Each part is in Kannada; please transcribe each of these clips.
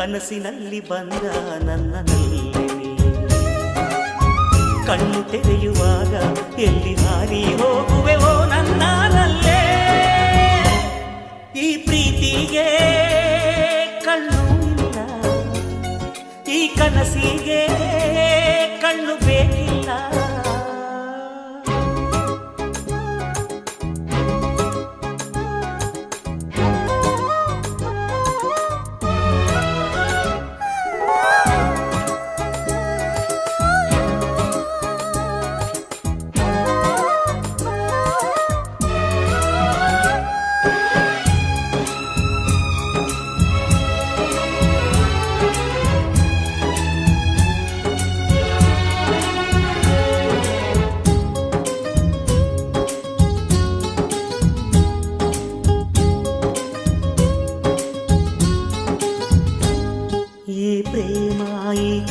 ಕನಸಿನಲ್ಲಿ ಬಂದ ನನ್ನಲ್ಲಿ ಕಣ್ಣು ತೆರೆಯುವಾಗ ಎಲ್ಲಿ ಹಾರಿ ಹೋಗುವೆವೋ ನನ್ನಲ್ಲೇ. ಈ ಪ್ರೀತಿಗೆ ಕಣ್ಣು ಇಲ್ಲ, ಈ ಕನಸಿಗೆ ಕಣ್ಣು ಬೇಕಿಲ್ಲ.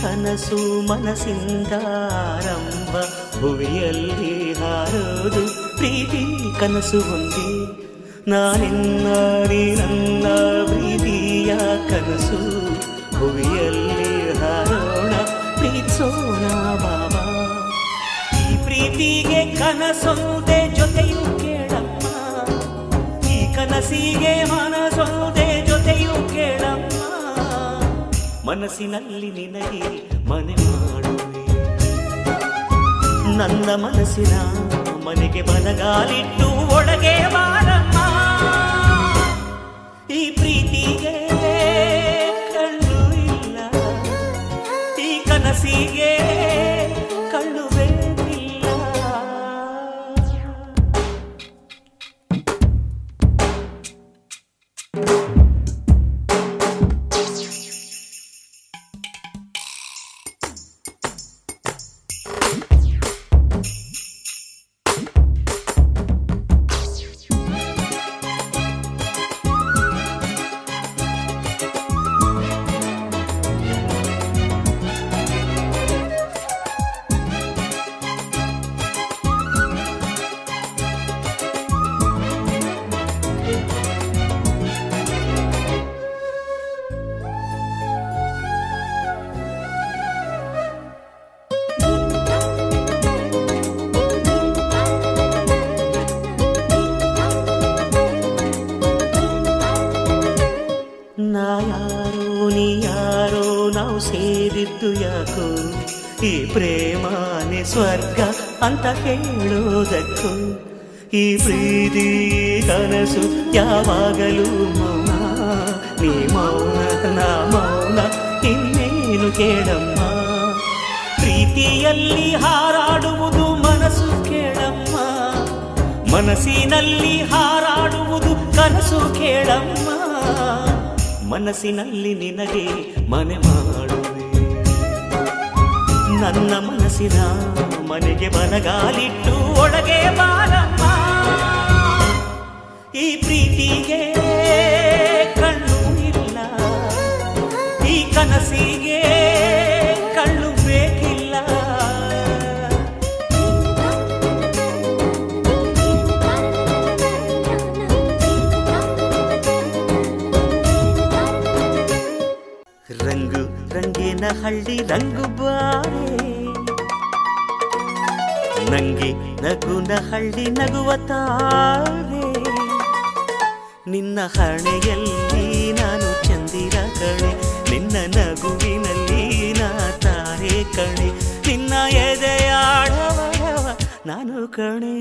ಕನಸು ಮನಸ್ಸಿಂದ ಆರಂಭ, ಭುವಿಯಲ್ಲಿ ಹಾರೋದು ಪ್ರೀತಿ ಕನಸು ಒಂದೇ. ನಾನಿನ್ನ ನೀ ನನ್ನ ಪ್ರೀತಿಯ ಕನಸು, ಭುವಿಯಲ್ಲಿ ಹಾರೋಣ ಪ್ರೀತಿಸೋಣ ಬಾಬಾ. ಈ ಪ್ರೀತಿಗೆ ಕನಸೊಂದೇ ಜೊತೆಯೂ ಕೇಳಮ್ಮ, ಈ ಕನಸಿಗೆ ಮನಸೊಂದೇ ಜೊತೆಯೂ ಕೇಳಮ್ಮ. ಮನಸ್ಸಿನಲ್ಲಿ ನಿನಗೆ ಮನೆ ಮಾಡುವೆ, ನನ್ನ ಮನಸ್ಸಿನ ಮನೆಗೆ ಬಲಗಾಲಿಟ್ಟು ಒಳಗೆ ಬಾರಮ್ಮ. ಈ ಪ್ರೀತಿಗೆ ಕಣ್ಣು ಇಲ್ಲ, ಈ ಕನಸಿಗೆ ಕಣ್ಣು ಬೇಕಿಲ್ಲ. ನಾ ಯಾರೋ ನೀ ಯಾರೋ ನಾವು ಸೇರಿದ್ದು ಯಾಕೋ, ಈ ಪ್ರೇಮಾನೆ ಸ್ವರ್ಗ ಅಂತ ಹೇಳೋದಕ್ಕೂ. ಈ ಪ್ರೀತಿ ಕನಸು ಯಾವಾಗಲೂ ಮೌನ, ನೀ ಮೌನ ನಾ ಮೌನ, ಇನ್ನೇನು ಕೇಳಮ್ಮ. ಪ್ರೀತಿಯಲ್ಲಿ ಹಾರಾಡುವುದು ಮನಸ್ಸು ಕೇಳಮ್ಮ, ಮನಸ್ಸಿನಲ್ಲಿ ಹಾರಾಡುವುದು ಕನಸು ಕೇಳಮ್ಮ. ಮನಸ್ಸಿನಲ್ಲಿ ನಿನಗೆ ಮನೆ ಮಾಡುವೆ, ನನ್ನ ಮನಸ್ಸಿನ ಮನೆಗೆ ಬಲಗಾಲಿಟ್ಟು ಒಳಗೆ ಬಾರಮ್ಮ. ಈ ಪ್ರೀತಿಗೆ ಕಣ್ಣು ಇಲ್ಲ, ಈ ಕನಸಿಗೆ ಕಣ್ಣು ಬೇಕಿಲ್ಲ. ರಂಗು ರಂಗಿನ ಹಳ್ಳಿ ರಂಗು ಬಾರೆ, ನಂಗೆ ನಗುನ ಹಳ್ಳಿ ನಗುವ ತಾರೆ. ನಿನ್ನ ಹಣೆಯಲ್ಲಿ ನಾನು ಚಂದಿರ ಕಣೆ, ನಿನ್ನ ನಗುವಿನಲ್ಲಿ ನಾ ತಾರೆ ಕಣೆ, ನಿನ್ನ ಎದೆಯಾಡವ ನಾನು ಕಣೆ.